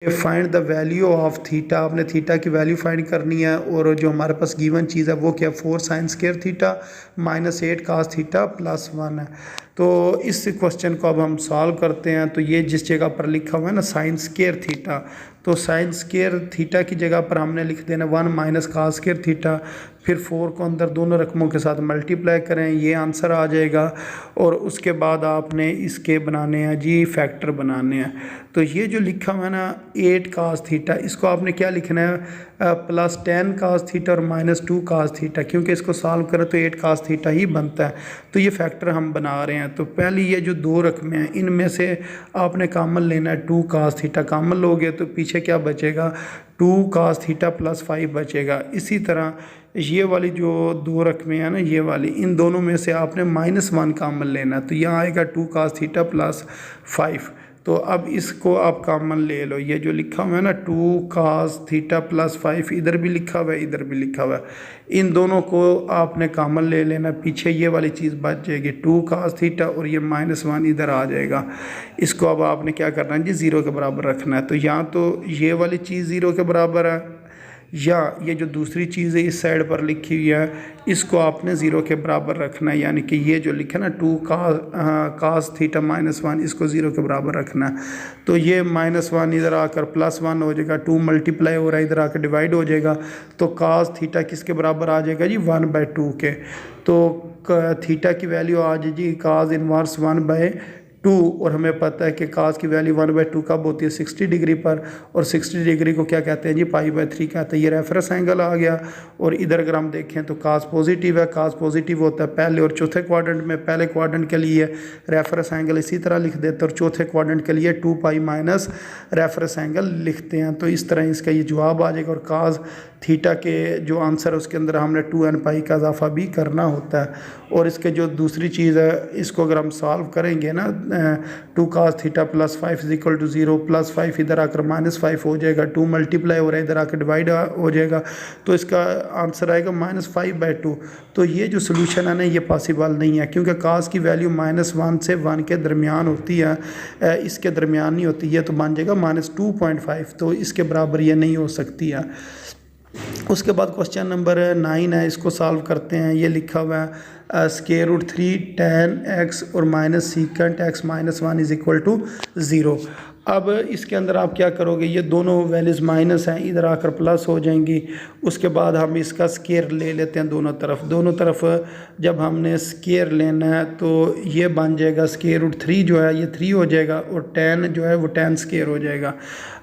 Find the value of theta, आपने theta की value find करनी है और जो हमारे पास गिवन चीज़ है वो क्या, 4 sine square theta minus 8 cos theta plus 1 है। तो इस क्वेश्चन को अब हम सॉल्व करते हैं। तो ये जिस जगह पर लिखा हुआ है ना साइन स्क्वायर थीटा, तो साइन स्क्वायर थीटा की जगह पर हमने लिख देना 1 माइनस कास स्क्वायर थीटा, फिर 4 को अंदर दोनों रकमों के साथ मल्टीप्लाई करें, ये आंसर आ जाएगा। और उसके बाद आपने इसके बनाने हैं जी फैक्टर बनाने हैं। तो ये जो लिखा हुआ है ना 8 कास थीटा, इसको आपने क्या लिखना है, प्लस 10 कास थीटा और माइनस 2 कास थीटा, क्योंकि इसको सॉल्व करें तो 8 कास थीटा ही बनता है। तो ये फैक्टर हम बना रहे हैं। तो पहली ये जो दो रकमें हैं इनमें से आपने कॉमन लेना है 2 कास थीटा, कॉमन लोगे तो पीछे क्या बचेगा, 2 कास थीटा प्लस 5 बचेगा। इसी तरह ये वाली जो दो रकमें हैं ना ये वाली, इन दोनों में से आपने -1 कॉमन लेना है, तो यहाँ आएगा 2 कास थीटा प्लस 5। तो अब इसको आप कॉमन ले लो, ये जो लिखा हुआ है ना 2 कास थीटा प्लस 5, इधर भी लिखा हुआ है इधर भी लिखा हुआ है, इन दोनों को आपने कॉमन ले लेना, पीछे ये वाली चीज़ बच जाएगी 2 कास थीटा और ये -1 इधर आ जाएगा। इसको अब आपने क्या करना है जी 0 के बराबर रखना है। तो यहाँ तो ये वाली चीज़ 0 के बराबर है, या ये जो दूसरी चीज़ है इस साइड पर लिखी हुई है इसको आपने 0 के बराबर रखना है, यानी कि ये जो लिखा है ना 2 कास थीटा -1 इसको 0 के बराबर रखना है। तो ये -1 इधर आकर +1 हो जाएगा, 2 मल्टीप्लाई हो रहा है इधर आकर डिवाइड हो जाएगा। तो कास थीटा किसके बराबर आ जाएगा जी 1/2 के। तो थीटा की वैल्यू आ जाएगी जी कास इनवर्स 1/2, और हमें पता है कि कास की वैल्यू 1/2 कब होती है 60 डिग्री पर, और 60 डिग्री को क्या कहते हैं जी π/3 कहते हैं। ये रेफरेंस एंगल आ गया। और इधर अगर हम देखें तो कास पॉजिटिव है, कास पॉजिटिव होता है पहले और चौथे क्वाड्रेंट में। पहले क्वाड्रेंट के लिए रेफरेंस एंगल इसी तरह लिख देते हैं और चौथे क्वाड्रेंट के लिए 2π माइनस रेफरेंस एंगल लिखते हैं। तो इस तरह इसका ये जवाब आ जाएगा। और कास थीटा के जो आंसर है उसके अंदर हमने 2nπ का इजाफा भी करना होता है। और इसके जो दूसरी चीज़ है इसको अगर हम सॉल्व करेंगे ना 2 cos theta plus 5 is equal to 0, plus 5 इधर आकर -5 हो जाएगा, 2 मल्टीप्लाई हो रहा है इधर आकर डिवाइड हो जाएगा, तो इसका आंसर आएगा -5/2। तो ये जो सोल्यूशन है ना ये पॉसिबल नहीं है, क्योंकि कास की वैल्यू -1 से 1 के दरमियान होती है, इसके दरमियान नहीं होती है, तो मान जाएगा -2.5। तो इसके बराबर ये नहीं हो सकती है। उसके बाद क्वेश्चन नंबर 9 है, इसको सॉल्व करते हैं। ये लिखा हुआ है √3 tan x और minus secant x -1 is equal to 0। अब इसके अंदर आप क्या करोगे, ये दोनों वैल्यूज़ माइनस हैं इधर आकर प्लस हो जाएंगी। उसके बाद हम इसका स्केयर ले लेते हैं दोनों तरफ जब हमने स्केयर लेना है तो ये बन जाएगा √3 जो है ये 3 हो जाएगा, और tan जो है वो tan स्केयर हो जाएगा।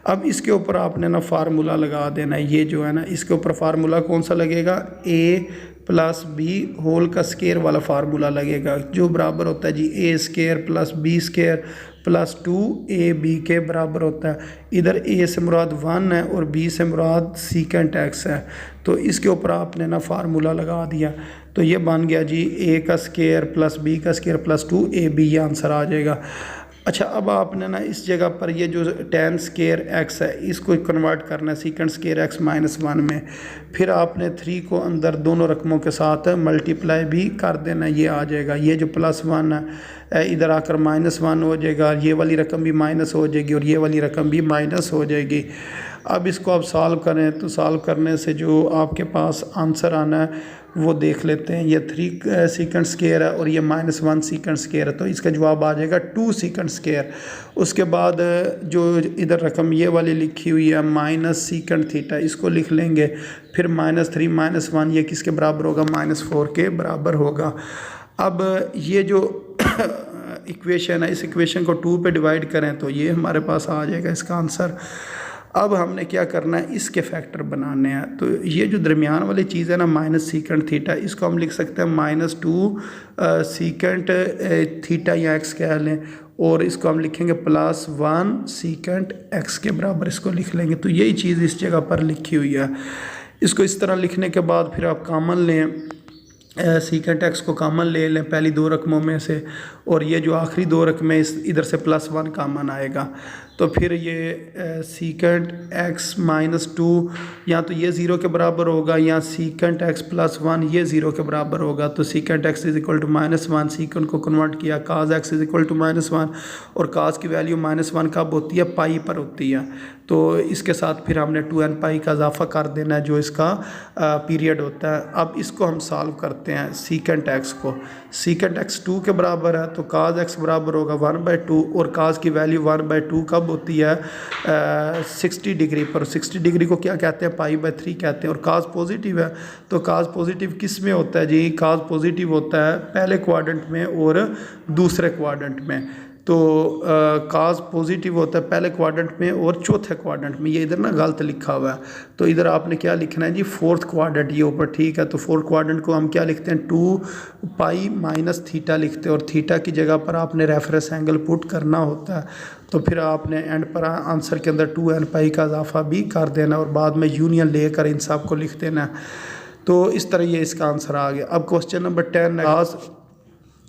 अब इसके ऊपर आपने ना फार्मूला लगा देना है, ये जो है ना इसके ऊपर फार्मूला कौन सा लगेगा, a प्लस बी होल का स्केयर वाला फार्मूला लगेगा, जो बराबर होता है जी a square plus b square plus 2ab के बराबर होता है। इधर a से मुराद 1 है और b से मुराद सीकेंट x है। तो इसके ऊपर आपने ना फार्मूला लगा दिया, तो ये बन गया जी a का स्केयर प्लस b का स्केयर प्लस 2ab, ये आंसर आ जाएगा। अच्छा, अब आपने ना इस जगह पर ये जो tan स्केयर x है इसको कन्वर्ट करना है सीकेंट स्केयर x -1 में। फिर आपने 3 को अंदर दोनों रकमों के साथ मल्टीप्लाई भी कर देना, ये आ जाएगा। ये जो +1 है इधर आकर -1 हो जाएगा, ये वाली रकम भी माइनस हो जाएगी और ये वाली रकम भी माइनस हो जाएगी। अब इसको आप सॉल्व करें तो सॉल्व करने से जो आपके पास आंसर आना है वो देख लेते हैं। ये 3 सीकेंट स्केयर है और ये -1 सीकेंट स्केयर है, तो इसका जवाब आ जाएगा 2 सीकेंट स्केयर। उसके बाद जो इधर रकम ये वाली लिखी हुई है माइनस सीकेंट थीटा, इसको लिख लेंगे। फिर -3 -1 ये किसके बराबर होगा, -4 के बराबर होगा। अब ये जो इक्वेशन है इस इक्वेशन को 2 पे डिवाइड करें तो ये हमारे पास आ जाएगा इसका आंसर। अब हमने क्या करना है, इसके फैक्टर बनाने हैं। तो ये जो दरमियान वाली चीज़ है ना माइनस सीकेंट थीटा, इसको हम लिख सकते हैं -2 सीकेंट थीटा या x कह लें, और इसको हम लिखेंगे +1 सीकेंट x के बराबर इसको लिख लेंगे। तो यही चीज़ इस जगह पर लिखी हुई है। इसको इस तरह लिखने के बाद फिर आप कॉमन लें, सीकेंट x को कॉमन ले लें पहली दो रकमों में से, और ये जो आखिरी दो रकमें इस इधर से +1 कॉमन आएगा। तो फिर ये सीकेंट x माइनस टू या तो ये ज़ीरो के बराबर होगा या सीकेंट x प्लस वन ये ज़ीरो के बराबर होगा। तो secant x is equal to minus one, secant को कन्वर्ट किया cos x is equal to minus one, और काज की वैल्यू माइनस वन कब होती है, पाई पर होती है। तो इसके साथ फिर हमने 2n पाई का इजाफा कर देना है जो इसका पीरियड होता है। अब इसको हम सॉल्व करते हैं सीकेंट x को। सीकेंट x 2 के बराबर है तो काज x बराबर होगा 1/2, और काज की वैल्यू 1/2 कब होती है, 60 डिग्री पर। 60 डिग्री को क्या कहते हैं, पाई/3 कहते हैं। और काज पॉजिटिव है तो काज पॉजिटिव किस में होता है जी, काज पॉजिटिव होता है पहले क्वाड्रेंट में और दूसरे क्वाड्रेंट में। तो काज पॉजिटिव होता है पहले क्वाड्रेंट में और चौथे क्वाड्रेंट में। ये इधर ना गलत लिखा हुआ है, तो इधर आपने क्या लिखना है जी, फोर्थ क्वाड्रेंट ये ऊपर, ठीक है। तो फोर्थ क्वाड्रेंट को हम क्या लिखते हैं, 2 पाई माइनस थीटा लिखते हैं, और थीटा की जगह पर आपने रेफरेंस एंगल पुट करना होता है। तो फिर आपने एंड पर आंसर के अंदर 2n पाई का इजाफा भी कर देना और बाद में यूनियन लेकर इन सब को लिख देना। तो इस तरह ये इसका आंसर आ गया। अब क्वेश्चन नंबर 10 है।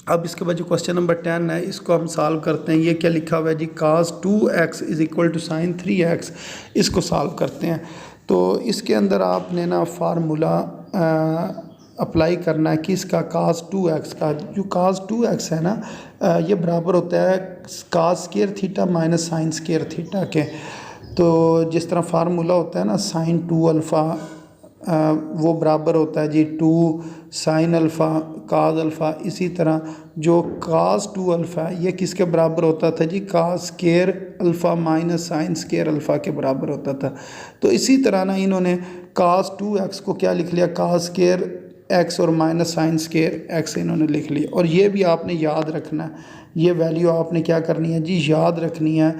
अब इसके बाद जो क्वेश्चन नंबर 10 है इसको हम सॉल्व करते हैं। ये क्या लिखा हुआ है जी, cos 2x is equal to sine 3x। इसको सॉल्व करते हैं। तो इसके अंदर आपने ना फार्मूला अप्लाई करना है कि इसका cos 2x का, जो cos 2x है ना ये बराबर होता है cos square theta minus sine square theta के। तो जिस तरह फार्मूला होता है ना साइन 2 अल्फ़ा वो बराबर होता है जी 2 साइन अल्फ़ा काज अल्फ़ा। इसी तरह जो काज 2 अल्फ़ा है ये किसके बराबर होता था जी, cos square alpha minus sine square alpha के बराबर होता था। तो इसी तरह ना इन्होंने काज 2x को क्या लिख लिया, काज स्क्वायर x और माइनस साइन स्क्वायर x इन्होंने लिख लिया। और ये भी आपने याद रखना है, ये वैल्यू आपने क्या करनी है जी, याद रखनी है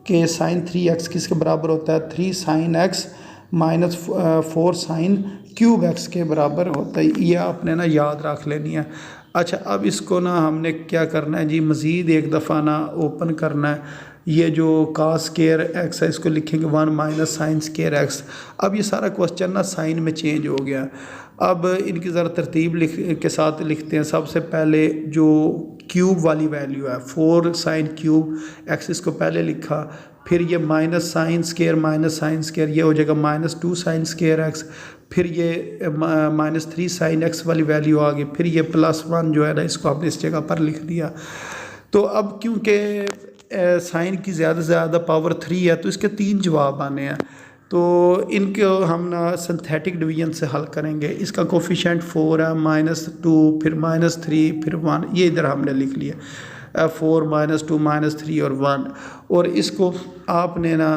कि साइन 3x किसके बराबर होता है, 3 sine x minus 4 sine cube x के बराबर होता है। ये आपने ना याद रख लेनी है। अच्छा, अब इसको ना हमने क्या करना है जी, मज़ीद एक दफ़ा ना ओपन करना है। ये जो कास स्क्वायर x है इसको लिखेंगे 1 माइनस साइन स्क्वायर x। अब ये सारा क्वेश्चन ना साइन में चेंज हो गया। अब इनकी ज़रा तरतीब के साथ लिखते हैं। सबसे पहले जो क्यूब वाली वैल्यू है 4 साइन क्यूब x, इसको पहले लिखा। फिर ये माइनस साइन स्क्वायर ये हो जाएगा -2 साइन स्क्वायर x। फिर ये -3 साइन x वाली वैल्यू आ गई। फिर ये +1 जो है ना इसको आपने इस जगह पर लिख दिया। तो अब क्योंकि साइन की ज़्यादा से ज़्यादा पावर 3 है तो इसके 3 जवाब आने हैं। तो इनको हम ना सिंथेटिक डिवीजन से हल करेंगे। इसका कोफिशिएंट 4 है, -2 फिर -3 फिर 1, ये इधर हमने लिख लिया 4 -2 -3 और 1। और इसको आपने ना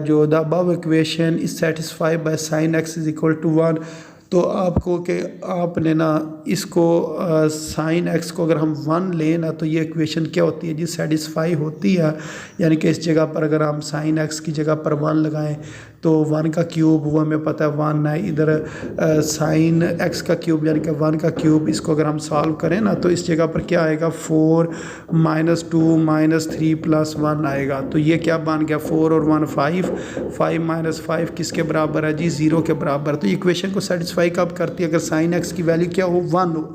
जो the above equation is satisfied by sine x is equal to 1। तो आपको कि आपने ना इसको साइन x को अगर हम 1 लें ना तो ये इक्वेशन क्या होती है जी, सेटिस्फाई होती है। यानी कि इस जगह पर अगर हम साइन x की जगह पर 1 लगाएं तो 1 का क्यूब वो हमें पता है 1 है। इधर साइन x का क्यूब यानी कि 1 का क्यूब, इसको अगर हम सॉल्व करें ना तो इस जगह पर क्या आएगा, 4 -2 -3 +1 आएगा। तो ये क्या बन गया, 4 और 1 5, 5 - 5 किसके बराबर है जी, 0 के बराबर। तो इक्वेशन को सेटिस्फाई कब करती है, अगर साइन x की वैल्यू क्या हो, 1 हो।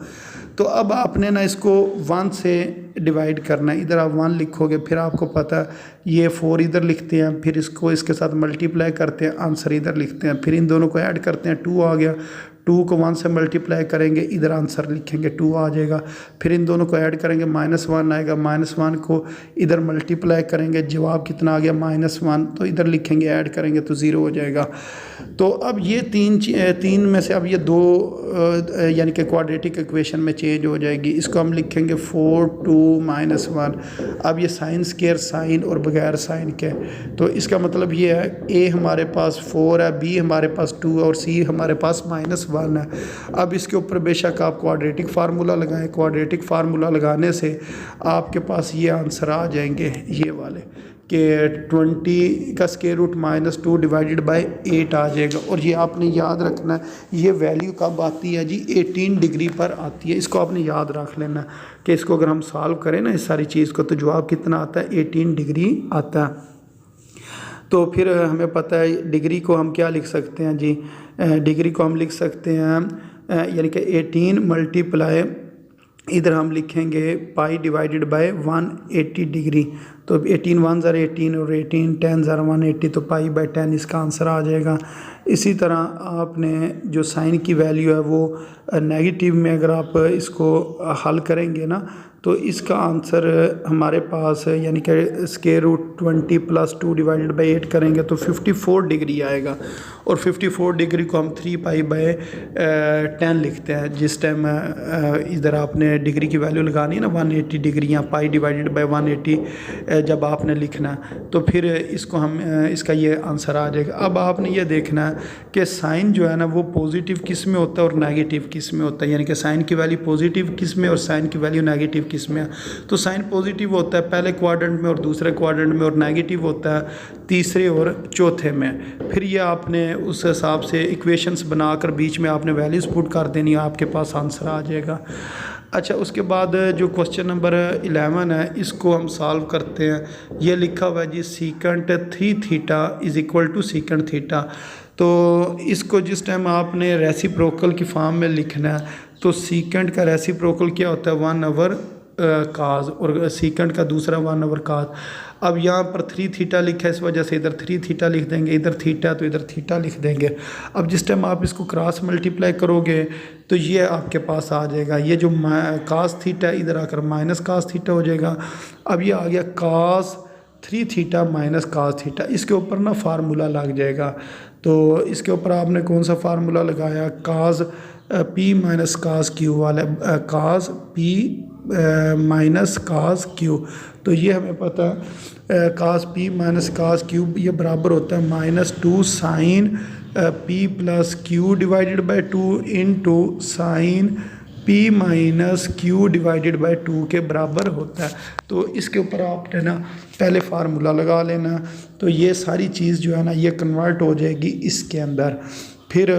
तो अब आपने ना इसको 1 से डिवाइड करना है। इधर आप 1 लिखोगे, फिर आपको पता है ये 4 इधर लिखते हैं, फिर इसको इसके साथ मल्टीप्लाई करते हैं, आंसर इधर लिखते हैं, फिर इन दोनों को ऐड करते हैं, 2 आ गया। 2 को 1 से मल्टीप्लाई करेंगे, इधर आंसर लिखेंगे 2 आ जाएगा। फिर इन दोनों को ऐड करेंगे, -1 आएगा, -1 को इधर मल्टीप्लाई करेंगे, जवाब कितना आ गया -1। तो इधर लिखेंगे, ऐड करेंगे तो 0 हो जाएगा। तो अब ये तीन में से अब ये 2 यानी कि क्वाड्रेटिक इक्वेशन में चेंज हो जाएगी। इसको हम लिखेंगे 4 2 -1। अब ये साइन स्क्वायर साइन और बगैर साइन के, तो इसका मतलब ये है a हमारे पास 4 है, b हमारे पास 2 है और c हमारे पास -1 है। अब इसके ऊपर बेशक आप क्वाड्रेटिक फार्मूला लगाएं। क्वाड्रेटिक फार्मूला लगाने से आपके पास ये आंसर आ जाएंगे, ये वाले कि 20 का स्क्वायर रूट -2 डिवाइडेड बाय 8 आ जाएगा। और ये आपने याद रखना है, ये वैल्यू कब आती है जी, 18 डिग्री पर आती है। इसको आपने याद रख लेना कि इसको अगर हम सॉल्व करें ना इस सारी चीज़ को तो जवाब कितना आता है, 18 डिग्री आता है। तो फिर हमें पता है डिग्री को हम क्या लिख सकते हैं जी, डिग्री को हम लिख सकते हैं यानी कि 18 मल्टीप्लाई इधर हम लिखेंगे पाई डिवाइडेड बाय 180 डिग्री। तो 18 1 ज़रा 18 और 18 10 ज़रा 180, तो पाई बाय 10 इसका आंसर आ जाएगा। इसी तरह आपने जो साइन की वैल्यू है वो नेगेटिव में अगर आप इसको हल करेंगे ना, तो इसका आंसर हमारे पास यानी कि square root 20 plus 2 divided by 8 करेंगे तो 54 डिग्री आएगा। और 54 डिग्री को हम 3 पाई बाय 10 लिखते हैं। जिस टाइम इधर आपने डिग्री की वैल्यू लगानी है ना 180 डिग्री या पाई डिवाइडेड बाय 180 जब आपने लिखना तो फिर इसको हम इसका ये आंसर आ जाएगा। अब आपने ये देखना है कि साइन जो है ना वो पॉजिटिव किस में होता है और नेगेटिव किस में होता है, यानी कि साइन की वैल्यू पॉजिटिव किस में और साइन की वैल्यू नेगेटिव किस में है। तो साइन पॉजिटिव होता है पहले क्वाड्रेंट में और दूसरे क्वाड्रेंट में, और नेगेटिव होता है तीसरे और चौथे में। फिर ये आपने उस हिसाब से इक्वेशंस बनाकर बीच में आपने वैल्यूज़ पुट कर देनी है, आपके पास आंसर आ जाएगा। अच्छा, उसके बाद जो क्वेश्चन नंबर 11 है इसको हम सॉल्व करते हैं। ये लिखा हुआ है जी secant 3 theta is equal to secant theta. तो इसको जिस टाइम आपने रेसिप्रोकल की फॉर्म में लिखना है तो सीकेंट का रेसिप्रोकल क्या होता है 1/, काज, और सीकेंट का दूसरा 1/, काज। अब यहाँ पर 3 थीटा लिखा है, इस वजह से इधर 3 थीटा लिख देंगे, इधर थीटा तो इधर थीटा लिख देंगे। अब जिस टाइम आप इसको क्रॉस मल्टीप्लाई करोगे तो ये आपके पास आ जाएगा, ये जो कास थीटा इधर आकर माइनस कास थीटा हो जाएगा। अब ये आ गया कास 3 थीटा माइनस कास थीटा। इसके ऊपर ना फार्मूला लग जाएगा। तो इसके ऊपर आपने कौन सा फार्मूला लगाया, cos P minus cos Q वाला, cos P minus cos Q. तो ये हमें पता है cos P minus cos Q ये बराबर होता है -2 sine P plus Q divided by 2 into sine P minus Q divided by 2 के बराबर होता है। तो इसके ऊपर आपने ना पहले फार्मूला लगा लेना। तो ये सारी चीज़ जो है ना ये कन्वर्ट हो जाएगी इसके अंदर। फिर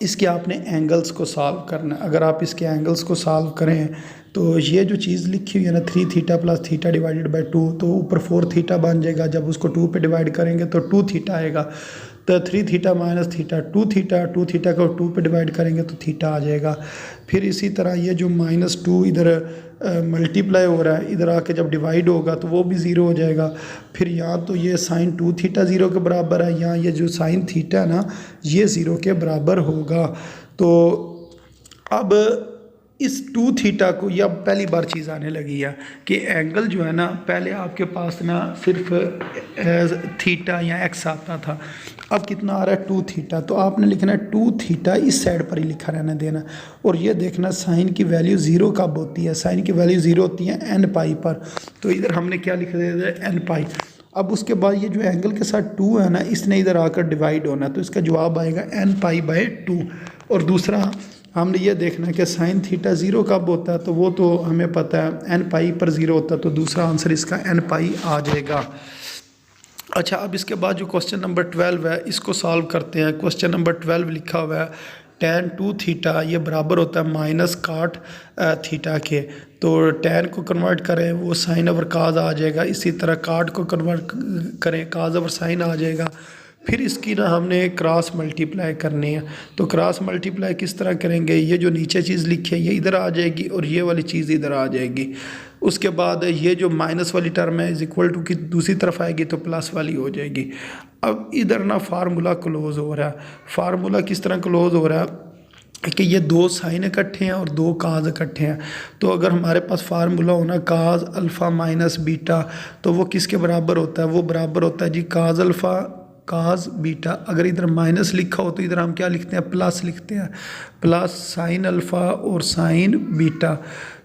इसके आपने एंगल्स को सॉल्व करना। अगर आप इसके एंगल्स को सॉल्व करें तो ये जो चीज़ लिखी हुई है ना 3 theta plus theta divided by 2, तो ऊपर 4 थीटा बन जाएगा। जब उसको 2 पे डिवाइड करेंगे तो 2 थीटा आएगा। तो 3 theta minus theta 2 theta, 2 theta को 2 पे डिवाइड करेंगे तो थीटा आ जाएगा। फिर इसी तरह ये जो -2 इधर मल्टीप्लाई हो रहा है, इधर आके जब डिवाइड होगा तो वो भी ज़ीरो हो जाएगा। फिर यहाँ तो ये साइन 2 थीटा ज़ीरो के बराबर है, यहाँ ये जो साइन थीटा है ना ये ज़ीरो के बराबर होगा। तो अब इस 2 थीटा को यह पहली बार चीज़ आने लगी है कि एंगल जो है ना पहले आपके पास ना सिर्फ थीटा या एक्स आता था, अब कितना आ रहा है 2 थीटा। तो आपने लिखना है 2 थीटा इस साइड पर ही लिखा रहना देना। और ये देखना साइन की वैल्यू ज़ीरो कब होती है, साइन की वैल्यू ज़ीरो होती है n पाई पर। तो इधर हमने क्या लिख दिया है n पाई। अब उसके बाद ये जो एंगल के साथ 2 है ना इसने इधर आकर डिवाइड होना, तो इसका जवाब आएगा n पाई बाई 2। और दूसरा हमने ये देखना है कि साइन थीटा ज़ीरो कब होता है, तो वो तो हमें पता है n पाई पर ज़ीरो होता है। तो दूसरा आंसर इसका n पाई आ जाएगा। अच्छा, अब इसके बाद जो क्वेश्चन नंबर 12 है इसको सॉल्व करते हैं। क्वेश्चन नंबर 12 लिखा हुआ है tan 2 थीटा ये बराबर होता है माइनस काट थीटा के। तो tan को कन्वर्ट करें वो साइन ओवर काज आ जाएगा। इसी तरह काट को कन्वर्ट करें काज ओवर साइन आ जाएगा। फिर इसकी ना हमने क्रॉस मल्टीप्लाई करनी है। तो क्रॉस मल्टीप्लाई किस तरह करेंगे, ये जो नीचे चीज़ लिखी है ये इधर आ जाएगी और ये वाली चीज़ इधर आ जाएगी। उसके बाद ये जो माइनस वाली टर्म है इज इक्वल टू की दूसरी तरफ आएगी तो प्लस वाली हो जाएगी। अब इधर ना फार्मूला क्लोज हो रहा है। फार्मूला किस तरह क्लोज हो रहा है कि ये 2 साइन इकट्ठे हैं और 2 काज इकट्ठे हैं। तो अगर हमारे पास फार्मूला होना काज अल्फ़ा माइनस बीटा, तो वो किसके बराबर होता है, वो बराबर होता है जी काज अल्फ़ा काज बीटा। अगर इधर माइनस लिखा हो तो इधर हम क्या लिखते हैं प्लस लिखते हैं, प्लस साइन अल्फ़ा और साइन बीटा।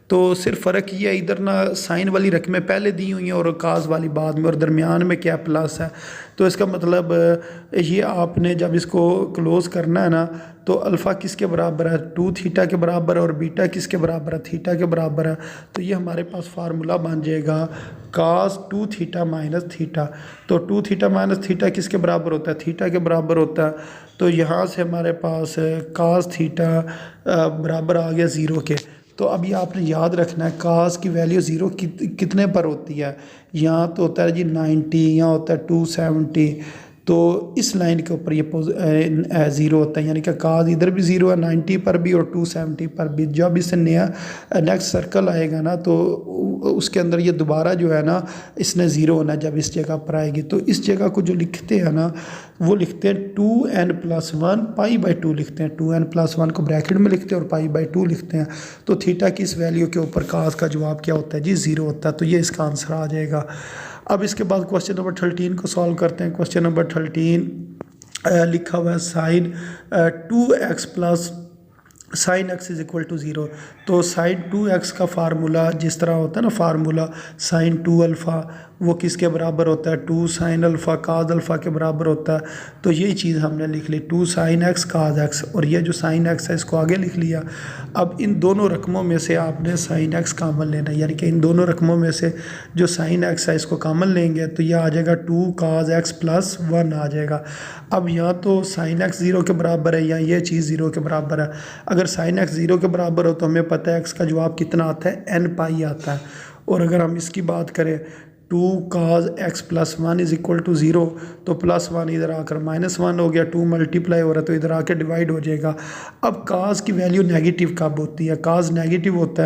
तो सिर्फ फ़र्क ये है इधर ना साइन वाली रकमें पहले दी हुई हैं और काज वाली बाद में, और दरमियान में क्या प्लस है। तो इसका मतलब ये आपने जब इसको क्लोज करना है ना तो अल्फ़ा किसके बराबर है 2 थीटा के बराबर है और बीटा किसके बराबर है थीटा के बराबर है। तो ये हमारे पास फार्मूला बन जाएगा कास 2 थीटा माइनस थीटा। तो 2 थीटा माइनस थीटा किसके बराबर होता है थीटा के बराबर होता है। तो यहाँ से हमारे पास कास थीटा बराबर आ गया 0 के। तो अभी आपने याद रखना है कास की वैल्यू 0 कितने पर होती है, यहाँ तो होता है जी 90, यहाँ होता है 270। तो इस लाइन के ऊपर ये ज़ीरो होता है, यानी कि काज इधर भी ज़ीरो है 90 पर भी और 270 पर भी। जब इससे नया नेक्स्ट सर्कल आएगा ना तो उसके अंदर ये दोबारा जो है ना इसने ज़ीरो होना जब इस जगह पर आएगी। तो इस जगह को जो लिखते हैं ना वो लिखते हैं 2n+1 π/2 लिखते हैं, 2n+1 को ब्रैकेट में लिखते हैं और π/2 लिखते हैं। तो थीटा की इस वैल्यू के ऊपर काज का जवाब क्या होता है जी, ज़ीरो होता है। तो ये इसका आंसर आ जाएगा। अब इसके बाद क्वेश्चन नंबर 13 को सॉल्व करते हैं। क्वेश्चन नंबर 13 लिखा हुआ है sine 2x plus sine x is equal to 0। तो साइन 2x का फार्मूला जिस तरह होता है ना, फार्मूला साइन 2 अल्फ़ा वो किसके बराबर होता है, 2 साइन अल्फ़ा काज अल्फ़ा के बराबर होता है। तो यही चीज़ हमने लिख ली 2 साइन x काज x, और ये जो साइन x है इसको आगे लिख लिया। अब इन दोनों रकमों में से आपने साइन x कामन लेना है, यानी कि इन दोनों रकमों में से जो साइन x है इसको कामन लेंगे तो ये आ जाएगा 2 काज x प्लस 1 आ जाएगा। अब यहाँ तो साइन x 0 के बराबर है या ये चीज़ 0 के बराबर है। अगर साइन x 0 के बराबर हो तो हमें पता है x का जवाब कितना आता है, n π आता है। और अगर हम इसकी बात करें 2 cos x plus 1 is equal to 0, तो +1 इधर आकर -1 हो गया, 2 मल्टीप्लाई हो रहा है तो इधर आकर डिवाइड हो जाएगा। अब काज की वैल्यू नेगेटिव कब होती है, काज नेगेटिव होता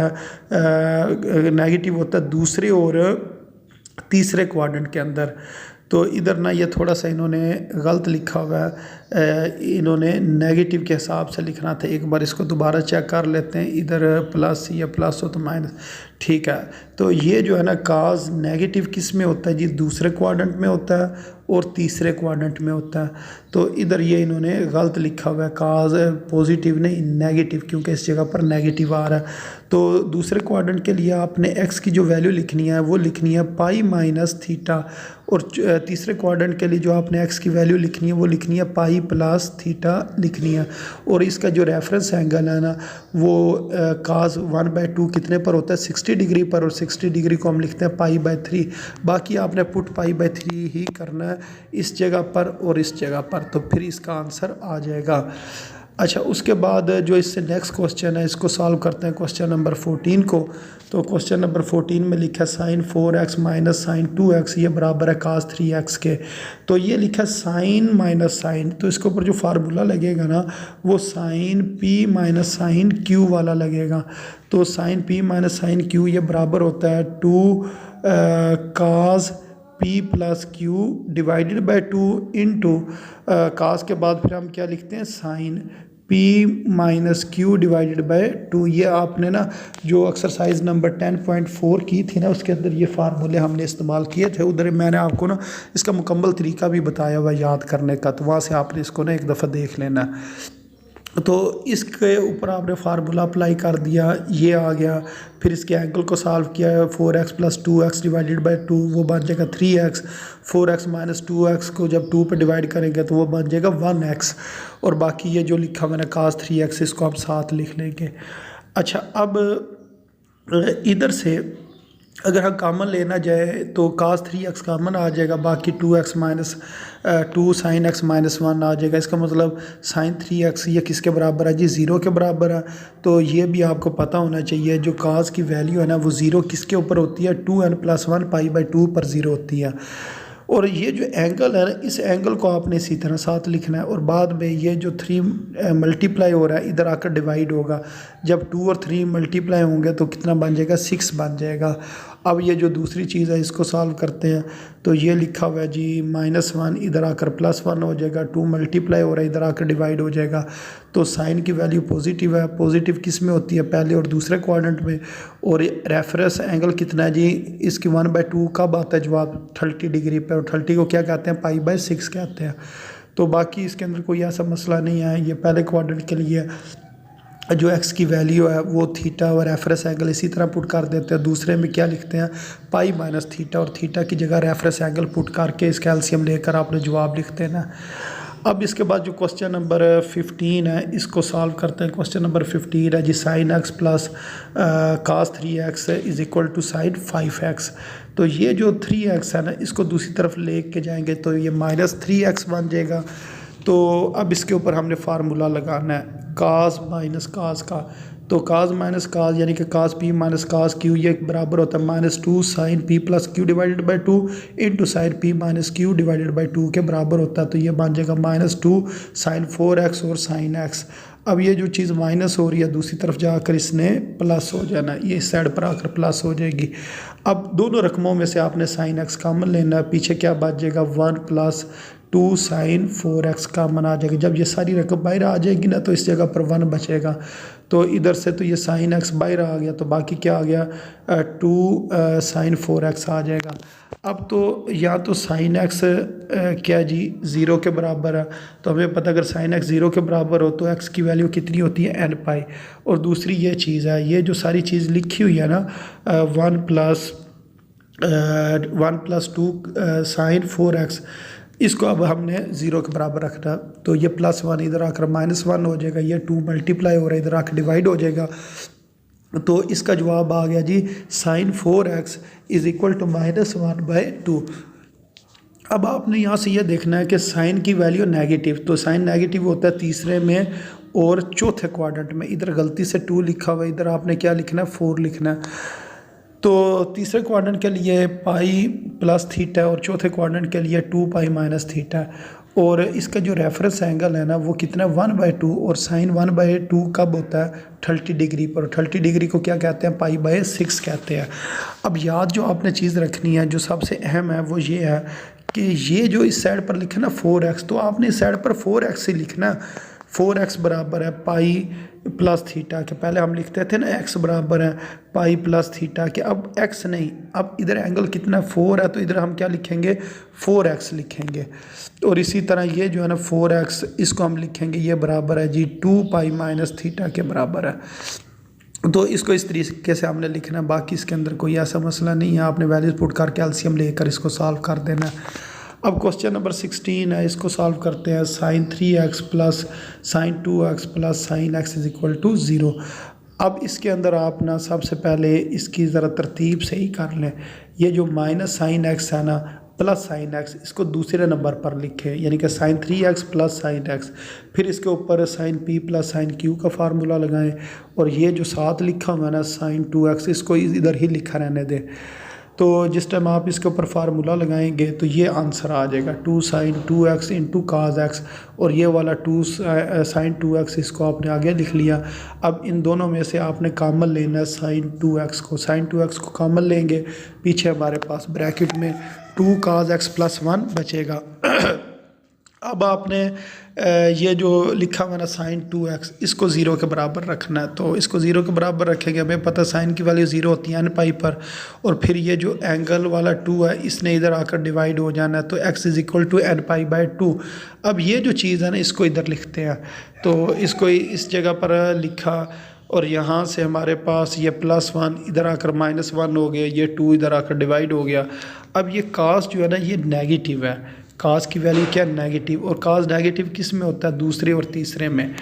है दूसरे और तीसरे क्वाड्रेंट के अंदर। तो इधर ना ये थोड़ा सा इन्होंने गलत लिखा हुआ है, इन्होंने नेगेटिव के हिसाब से लिखना था। एक बार इसको दोबारा चेक कर लेते हैं, इधर प्लस या प्लस हो तो माइनस, ठीक है। तो ये जो है ना काज नेगेटिव किस में होता है जी, दूसरे क्वाड्रेंट में होता है और तीसरे क्वाड्रेंट में होता है। तो इधर ये इन्होंने गलत लिखा हुआ है, काज पॉजिटिव नहीं नेगेटिव, क्योंकि इस जगह पर नेगेटिव आ रहा है। तो दूसरे क्वाड्रेंट के लिए आपने x की जो वैल्यू लिखनी है वो लिखनी है पाई माइनस थीटा, और तीसरे क्वाड्रेंट के लिए जो आपने x की वैल्यू लिखनी है वो लिखनी है पाई प्लस थीटा लिखनी है। और इसका जो रेफरेंस एंगल है ना वो काज 1/2 कितने पर होता है, 60 डिग्री पर, और 60 डिग्री को हम लिखते हैं π/3। बाकी आपने पुट π/3 ही करना है इस जगह पर और इस जगह पर, तो फिर इसका आंसर आ जाएगा। अच्छा, उसके बाद जो इससे नेक्स्ट क्वेश्चन है इसको सॉल्व करते हैं, क्वेश्चन नंबर 14 को। तो क्वेश्चन नंबर 14 में लिखा है sign 4x minus sign 2x ये बराबर है काज 3x के। तो ये लिखा है साइन माइनस साइन, तो इसके ऊपर जो फार्मूला लगेगा ना वो sine p minus sine q वाला लगेगा। तो sine p minus sine q ये बराबर होता है 2 cos p plus q divided by 2 into cos के बाद फिर हम क्या लिखते हैं sine p minus Q divided by 2। ये आपने ना जो एक्सरसाइज नंबर 10.4 की थी ना उसके अंदर ये फार्मूले हमने इस्तेमाल किए थे। उधर मैंने आपको ना इसका मुकम्मल तरीका भी बताया हुआ याद करने का, तो वहाँ से आपने इसको ना एक दफ़ा देख लेना। तो इसके ऊपर आपने फार्मूला अप्लाई कर दिया, ये आ गया। फिर इसके एंगल को सॉल्व किया, 4x plus 2x divided by 2 वो बन जाएगा 3x। 4x माइनस 2x को जब 2 पे डिवाइड करेंगे तो वो बन जाएगा 1x। और बाकी ये जो लिखा मैंने काज 3x इसको हम साथ लिख लेंगे। अच्छा, अब इधर से अगर हम कॉमन लेना जाए तो काज 3x कॉमन आ जाएगा, बाकी 2x minus 2 sine x minus 1 आ जाएगा। इसका मतलब साइन 3x ये किसके बराबर है जी, 0 के बराबर है। तो ये भी आपको पता होना चाहिए जो काज की वैल्यू है ना वो 0 किसके ऊपर होती है, 2n+1 π/2 पर 0 होती है। और ये जो एंगल है ना इस एंगल को आपने इसी तरह साथ लिखना है, और बाद में ये जो 3 मल्टीप्लाई हो रहा है इधर आकर डिवाइड होगा। जब 2 और 3 मल्टीप्लाई होंगे तो कितना बन जाएगा, 6 बन जाएगा। अब ये जो दूसरी चीज़ है इसको सॉल्व करते हैं। तो ये लिखा हुआ है जी -1 इधर आकर +1 हो जाएगा, 2 मल्टीप्लाई हो रहा है इधर आकर डिवाइड हो जाएगा। तो साइन की वैल्यू पॉजिटिव है, पॉजिटिव किस में होती है, पहले और दूसरे क्वाड्रेंट में। और रेफरेंस एंगल कितना है जी, इसकी 1/2 कब आता है जवाब, 30 डिग्री पर, और 30 को क्या कहते हैं, π/6 कहते हैं। तो बाकी इसके अंदर कोई ऐसा मसला नहीं है। ये पहले क्वाड्रेंट के लिए जो x की वैल्यू है वो थीटा और रेफरेंस एंगल इसी तरह पुट कर देते हैं। दूसरे में क्या लिखते हैं, पाई माइनस थीटा, और थीटा की जगह रेफरेंस एंगल पुट करके इसका एलसीएम लेकर आपने जवाब लिखते हैं ना। अब इसके बाद जो क्वेश्चन नंबर 15 है इसको सॉल्व करते हैं। क्वेश्चन नंबर 15 है जी sine x plus cos 3x is equal to sine 5x। तो ये जो 3x है ना इसको दूसरी तरफ ले के जाएंगे तो ये -3x बन जाएगा। तो अब इसके ऊपर हमने फार्मूला लगाना है काज माइनस काज का। तो काज माइनस काज यानी कि cos P minus cos Q ये बराबर होता है -2 sine P plus Q divided by 2 into sine P minus Q divided by 2 के बराबर होता है। तो ये बन जाएगा -2 साइन 4x और साइन x। अब ये जो चीज़ माइनस हो रही है दूसरी तरफ जाकर इसने प्लस हो जाना, ये इस साइड पर आकर प्लस हो जाएगी। अब दोनों रकमों में से आपने साइन x कॉमन लेना है, पीछे क्या बच जाएगा 1 + 2 साइन 4x कॉमन आ जाएगा। जब ये सारी रकम बाहर आ जाएगी ना तो इस जगह पर 1 बचेगा, तो इधर से तो ये साइन x बाहर आ गया, तो बाकी क्या आ गया 2 साइन 4x आ जाएगा। अब तो या तो साइन x क्या जी 0 के बराबर है, तो हमें पता अगर साइन x 0 के बराबर हो तो x की वैल्यू कितनी होती है n पाई। और दूसरी ये चीज़ है, ये जो सारी चीज़ लिखी हुई है ना 1 + 2 साइन 4x, इसको अब हमने 0 के बराबर रखना, तो ये +1 इधर आकर -1 हो जाएगा, ये 2 मल्टीप्लाई हो रहा है इधर आकर डिवाइड हो जाएगा। तो इसका जवाब आ गया जी sine 4x is equal to -1/2। अब आपने यहाँ से ये देखना है कि साइन की वैल्यू नेगेटिव, तो साइन नेगेटिव होता है तीसरे में और चौथे क्वाड्रेंट में। इधर गलती से 2 लिखा हुआ है, इधर आपने क्या लिखना है 4 लिखना है। तो तीसरे क्वाड्रेंट के लिए पाई प्लस थीटा और चौथे क्वाड्रेंट के लिए 2 पाई माइनस थीटा। और इसका जो रेफरेंस एंगल है ना वो कितना 1/2, और साइन 1/2 कब होता है 30 डिग्री पर। 30 डिग्री को क्या कहते हैं π/6 कहते हैं। अब याद जो आपने चीज़ रखनी है जो सबसे अहम है वो ये है कि ये जो इस साइड पर लिखा ना 4x, तो आपने इस साइड पर 4x ही लिखना। 4x बराबर है पाई प्लस थीटा के, पहले हम लिखते थे ना x बराबर है पाई प्लस थीटा के, अब x नहीं, अब इधर एंगल कितना 4 है तो इधर हम क्या लिखेंगे 4x लिखेंगे। और इसी तरह ये जो है ना 4x इसको हम लिखेंगे ये बराबर है जी 2 पाई माइनस थीटा के बराबर है। तो इसको इस तरीके से हमने लिखना है, बाकी इसके अंदर कोई ऐसा मसला नहीं है, आपने वैल्यूज पुट करके एलसीएम लेकर इसको सॉल्व कर देना है। अब क्वेश्चन नंबर 16 है, इसको सॉल्व करते हैं। Sine 3x plus sine 2x plus sine x is equal to 0। अब इसके अंदर आप ना सबसे पहले इसकी ज़रा तरतीब से ही कर लें। ये जो माइनस साइन x है ना प्लस साइन x, इसको दूसरे नंबर पर लिखें, यानी कि sign 3x plus sine x। फिर इसके ऊपर sine p plus sine q का फार्मूला लगाएं, और ये जो साथ लिखा हुआ है ना साइन 2x, इसको इधर ही लिखा रहने दें। तो जिस टाइम आप इसके ऊपर फार्मूला लगाएंगे तो ये आंसर आ जाएगा 2 साइन 2x इंटू काज x, और ये वाला 2 साइन 2x इसको आपने आगे लिख लिया। अब इन दोनों में से आपने कॉमन लेना है साइन 2x को, साइन 2x को कॉमन लेंगे, पीछे हमारे पास ब्रैकेट में 2 काज x प्लस 1 बचेगा। अब आपने ये जो लिखा हुआ ना साइन 2x इसको 0 के बराबर रखना है, तो इसको 0 के बराबर रखेंगे। हमें पता साइन की वैल्यू 0 होती है n पाई पर, और फिर ये जो एंगल वाला 2 है इसने इधर आकर डिवाइड हो जाना है, तो x is equal to n pi by 2। अब ये जो चीज़ है ना इसको इधर लिखते हैं, तो इसको इस जगह पर लिखा, और यहाँ से हमारे पास ये +1 इधर आकर -1 हो गया, ये 2 इधर आकर डिवाइड हो गया। अब ये कास जो है ना ये नेगेटिव है, काज की वैल्यू क्या नेगेटिव, और काज नेगेटिव किस में होता है दूसरे और तीसरे में।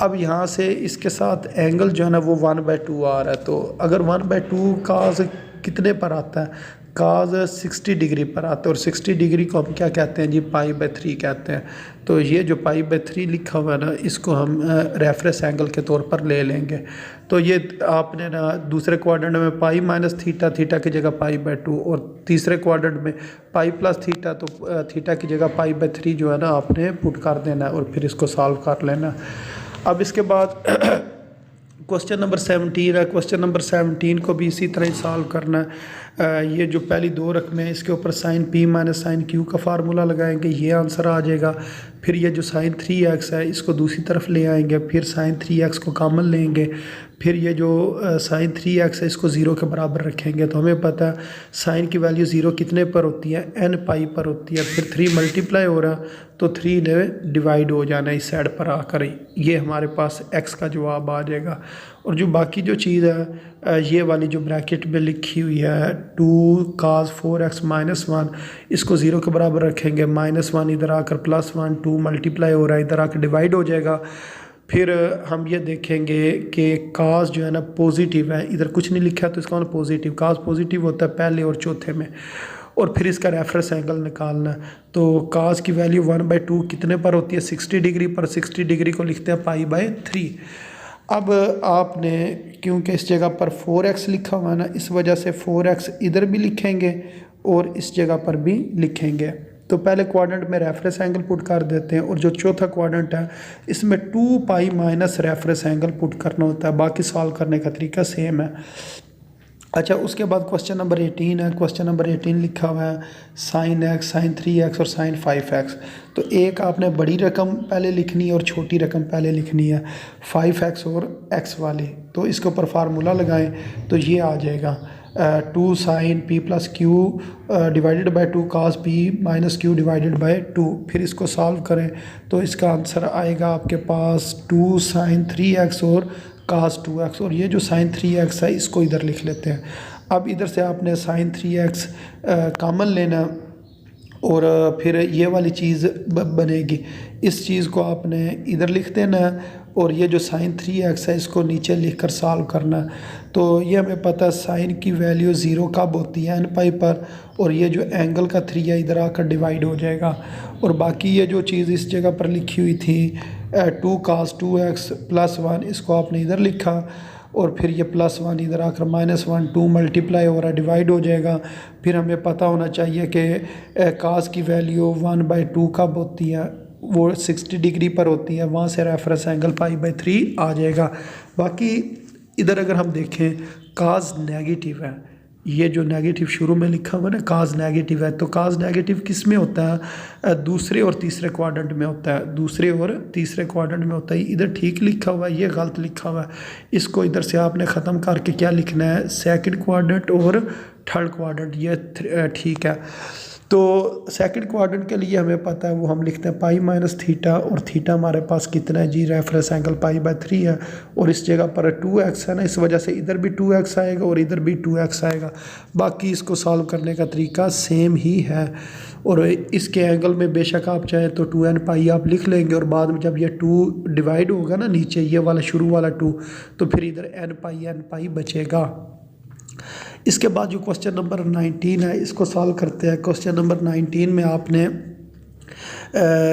अब यहाँ से इसके साथ एंगल जो है ना वो 1/2 आ रहा है, तो अगर 1/2 काज कितने पर आता है काज 60 डिग्री पर आता है, और 60 डिग्री को हम क्या कहते हैं जी π/3 कहते हैं। तो ये जो π/3 लिखा हुआ है ना इसको हम रेफरेंस एंगल के तौर पर ले लेंगे। तो ये आपने ना दूसरे क्वाड्रेंट में पाई माइनस थीटा, थीटा की जगह π/2, और तीसरे क्वाड्रेंट में पाई प्लस थीटा, तो थीटा की जगह π/3 जो है ना आपने पुट कर देना है, और फिर इसको सॉल्व कर लेना। अब इसके बाद क्वेश्चन नंबर 17 है। क्वेश्चन नंबर 17 को भी इसी तरह ही सॉल्व करना है। ये जो पहली 2 रकमें हैं इसके ऊपर sine p minus sine q का फार्मूला लगाएंगे, ये आंसर आ जाएगा। फिर ये जो साइन 3x है इसको दूसरी तरफ ले आएंगे, फिर साइन 3x को कॉमन लेंगे, फिर ये जो साइन 3x है इसको 0 के बराबर रखेंगे। तो हमें पता है साइन की वैल्यू 0 कितने पर होती है n पाई पर होती है, फिर 3 मल्टीप्लाई हो रहा तो 3 ने डिवाइड हो जाना इस साइड पर आकर, ये हमारे पास x का जवाब आ जाएगा। और जो बाकी जो चीज़ है ये वाली जो ब्रैकेट में लिखी हुई है 2 cos 4x माइनस 1, इसको 0 के बराबर रखेंगे, -1 इधर आकर +1, 2 मल्टीप्लाई हो रहा है इधर आकर डिवाइड हो जाएगा। फिर हम ये देखेंगे कि काज जो है ना पॉजिटिव है, इधर कुछ नहीं लिखा तो इसका मतलब पॉजिटिव, काज पॉजिटिव होता है पहले और चौथे में। और फिर इसका रेफरेंस एंगल निकालना है, तो काज की वैल्यू 1/2 कितने पर होती है 60 डिग्री पर, 60 डिग्री को लिखते हैं π/3। अब आपने क्योंकि इस जगह पर 4x लिखा हुआ है ना, इस वजह से 4x इधर भी लिखेंगे और इस जगह पर भी लिखेंगे। तो पहले क्वाड्रेंट में रेफरेंस एंगल पुट कर देते हैं और जो चौथा क्वाड्रेंट है इसमें 2 pi minus reference angle put करना होता है। बाकी सॉल्व करने का तरीका सेम है। अच्छा, उसके बाद क्वेश्चन नंबर 18 है। क्वेश्चन नंबर 18 लिखा हुआ है साइन एक्स, साइन 3x और साइन 5x। तो एक आपने बड़ी रकम पहले लिखनी है और छोटी रकम पहले लिखनी है, 5x और x वाली। तो इसके ऊपर फार्मूला लगाएं तो ये आ जाएगा 2 sine p plus Q divided by 2 cos p minus Q divided by 2। फिर इसको सॉल्व करें तो इसका आंसर आएगा आपके पास 2 साइन 3x और कास 2x। और ये जो साइन 3x है इसको इधर लिख लेते हैं। अब इधर से आपने साइन 3x कॉमन लेना और फिर ये वाली चीज़ बनेगी। इस चीज़ को आपने इधर लिख देना और ये जो साइन 3x है इसको नीचे लिखकर सॉल्व करना। तो ये हमें पता है साइन की वैल्यू 0 कब होती है, n पाई पर, और ये जो एंगल का 3 है इधर आकर डिवाइड हो जाएगा। और बाकी ये जो चीज़ इस जगह पर लिखी हुई थी 2 कास 2x प्लस 1, इसको आपने इधर लिखा और फिर ये प्लस 1 इधर आकर -1, 2 मल्टीप्लाई हो रहा है, डिवाइड हो जाएगा। फिर हमें पता होना चाहिए कि कास की वैल्यू 1/2 कब होती है, वो 60 डिग्री पर होती है। वहाँ से रेफरेंस एंगल π/3 आ जाएगा। बाकी इधर अगर हम देखें काज नेगेटिव है, ये जो नेगेटिव शुरू में लिखा हुआ है ना काज नेगेटिव है, तो काज नेगेटिव किस में होता है, दूसरे और तीसरे क्वाड्रेंट में होता है। दूसरे और तीसरे क्वाड्रेंट में होता है। इधर ठीक लिखा हुआ है, ये गलत लिखा हुआ है। इसको इधर से आपने ख़त्म करके क्या लिखना है, सेकंड क्वाड्रेंट और थर्ड क्वाड्रेंट, ये ठीक है। तो सेकंड क्वाड्रेंट के लिए हमें पता है वो हम लिखते हैं पाई माइनस थीटा, और थीटा हमारे पास कितना है जी, रेफरेंस एंगल π/3 है। और इस जगह पर 2x है ना, इस वजह से इधर भी 2x आएगा और इधर भी 2x आएगा। बाकी इसको सॉल्व करने का तरीका सेम ही है। और इसके एंगल में बेशक आप चाहें तो 2n पाई आप लिख लेंगे और बाद में जब ये 2 डिवाइड होगा ना नीचे ये वाला शुरू वाला 2, तो फिर इधर n पाई बचेगा। इसके बाद जो क्वेश्चन नंबर 19 है इसको सॉल्व करते हैं। क्वेश्चन नंबर 19 में आपने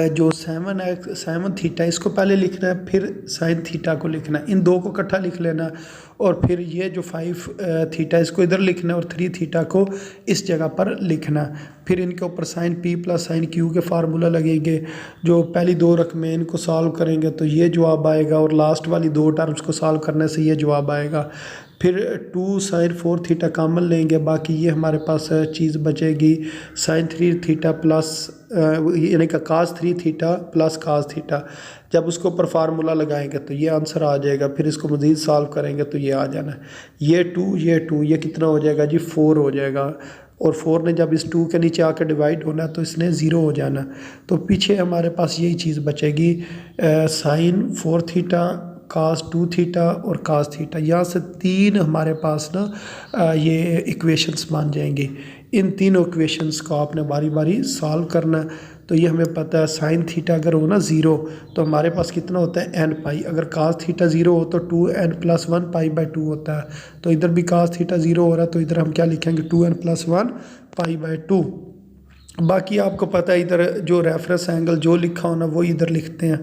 जो 7 थीटा इसको पहले लिखना है, फिर साइन थीटा को लिखना है, इन दो को इकट्ठा लिख लेना। और फिर ये जो 5 थीटा इसको इधर लिखना है और 3 थीटा को इस जगह पर लिखना है। फिर इनके ऊपर sine p plus sine q के फार्मूला लगेंगे। जो पहली दो रकमें इनको सॉल्व करेंगे तो ये जवाब आएगा और लास्ट वाली दो टर्म्स को सॉल्व करने से ये जवाब आएगा। फिर 2 साइन 4 थीटा कॉमन लेंगे, बाकी ये हमारे पास चीज़ बचेगी साइन 3 थीटा प्लस यानी कि कास 3 थीटा प्लस कास थीटा। जब उसके ऊपर फार्मूला लगाएंगे तो ये आंसर आ जाएगा। फिर इसको मज़ीद सॉल्व करेंगे तो ये आ जाना है, ये 2 ये कितना हो जाएगा जी, 4 हो जाएगा। और 4 ने जब इस 2 के नीचे आकर डिवाइड होना तो इसने 0 हो जाना। तो पीछे हमारे पास यही चीज़ बचेगी साइन 4 थीटा, कास 2 थीटा और कास थीटा। यहाँ से 3 हमारे पास ना ये इक्वेशंस बन जाएंगी। इन तीनों इक्वेशंस को आपने बारी बारी सॉल्व करना है। तो ये हमें पता है साइन थीटा अगर हो ना 0 तो हमारे पास कितना होता है n पाई। अगर कास थीटा 0 हो तो 2n + 1 π/2 होता है। तो इधर भी कास थीटा 0 हो रहा है तो इधर हम क्या लिखेंगे, 2n + 1 π/2। बाकी आपको पता है इधर जो रेफरेंस एंगल जो लिखा होना वो इधर लिखते हैं।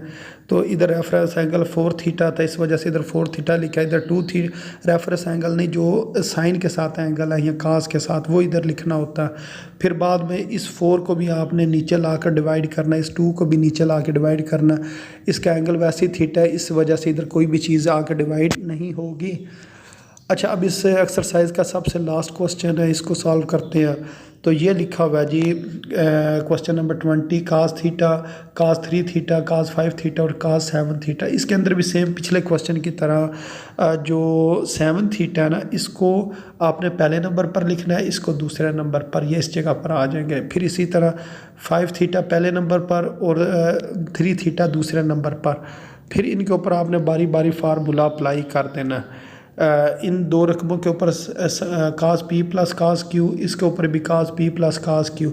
तो इधर रेफरेंस एंगल 4 थीटा था, इस वजह से इधर 4 थीटा लिखा है। इधर 2 थी रेफरेंस एंगल नहीं, जो साइन के साथ एंगल है या कास के साथ, वो इधर लिखना होता है। फिर बाद में इस 4 को भी आपने नीचे लाकर डिवाइड करना है, इस 2 को भी नीचे ला के डिवाइड करना। इसका एंगल वैसे ही थीटा है, इस वजह से इधर कोई भी चीज़ आकर डिवाइड नहीं होगी। अच्छा, अब इस एक्सरसाइज का सबसे लास्ट क्वेश्चन है, इसको सॉल्व करते हैं। तो ये लिखा हुआ है जी क्वेश्चन नंबर 20 कास थीटा, कास 3 थीटा, कास 5 थीटा और कास 7 थीटा। इसके अंदर भी सेम पिछले क्वेश्चन की तरह जो 7 थीटा है ना इसको आपने पहले नंबर पर लिखना है, इसको दूसरे नंबर पर, ये इस जगह पर आ जाएंगे। फिर इसी तरह 5 थीटा पहले नंबर पर और 3 थीटा दूसरे नंबर पर। फिर इनके ऊपर आपने बारी बारी फार्मूला अप्लाई कर देना है। इन दो रकमों के ऊपर कास p प्लस कास q, इसके ऊपर भी कास p प्लस कास q।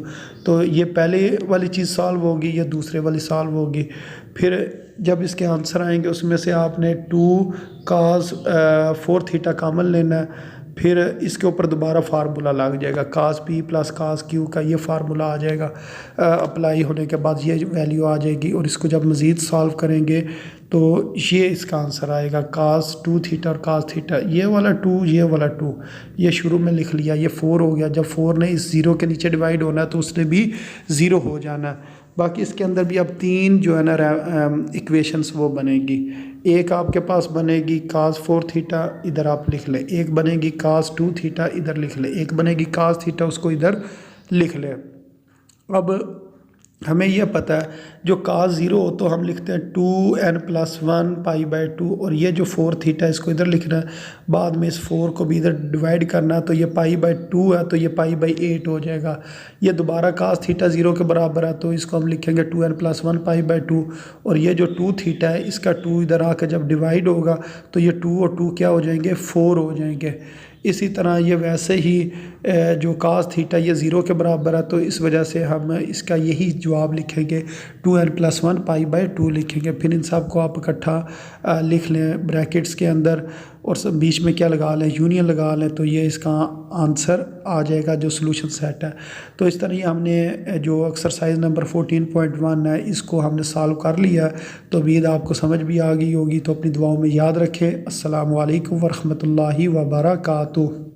तो ये पहले वाली चीज़ सॉल्व होगी, ये दूसरे वाली सॉल्व होगी। फिर जब इसके आंसर आएंगे उसमें से आपने 2 कास 4 थीटा कॉमन लेना है। फिर इसके ऊपर दोबारा फार्मूला लग जाएगा, कास पी प्लस कास क्यू का ये फार्मूला आ जाएगा। अप्लाई होने के बाद ये वैल्यू आ जाएगी और इसको जब मज़ीद सॉल्व करेंगे तो ये इसका आंसर आएगा कास 2 थीटा और कास थीटा। ये वाला 2 ये वाला 2 ये शुरू में लिख लिया, ये 4 हो गया। जब 4 ने इस ज़ीरो के नीचे डिवाइड होना है तो उसने भी ज़ीरो हो जाना है। बाकी इसके अंदर भी अब 3 जो है ना इक्वेशंस वो बनेगी। एक आपके पास बनेगी कास 4 थीटा, इधर आप लिख लें। एक बनेगी कास 2 थीटा, इधर लिख लें। एक बनेगी कास थीटा, उसको इधर लिख लें। अब हमें यह पता है जो कास 0 हो तो हम लिखते हैं 2n+1 π/2, और ये जो 4 थीटा इसको इधर लिखना है। बाद में इस 4 को भी इधर डिवाइड करना है तो ये π/2 है तो ये π/8 हो जाएगा। ये दोबारा कास थीटा 0 के बराबर है तो इसको हम लिखेंगे 2n+1 π/2, और ये जो 2 थीटा है इसका 2 इधर आकर जब डिवाइड होगा तो ये 2 और 2 क्या हो जाएंगे, 4 हो जाएंगे। इसी तरह ये वैसे ही जो कास थीटा ये 0 के बराबर है तो इस वजह से हम इसका यही जवाब लिखेंगे 2n+1 π/2 लिखेंगे। फिर इन सब को आप इकट्ठा लिख लें ब्रैकेट्स के अंदर और सब बीच में क्या लगा लें, यूनियन लगा लें, तो ये इसका आंसर आ जाएगा जो सॉल्यूशन सेट है। तो इस तरह हमने जो एक्सरसाइज नंबर 14.1 है इसको हमने सॉल्व कर लिया। तो उम्मीद आपको समझ भी आ गई होगी। तो अपनी दुआओं में याद रखें। अस्सलामु अलैकुम वरहमतुल्लाहि वबरकातुहू।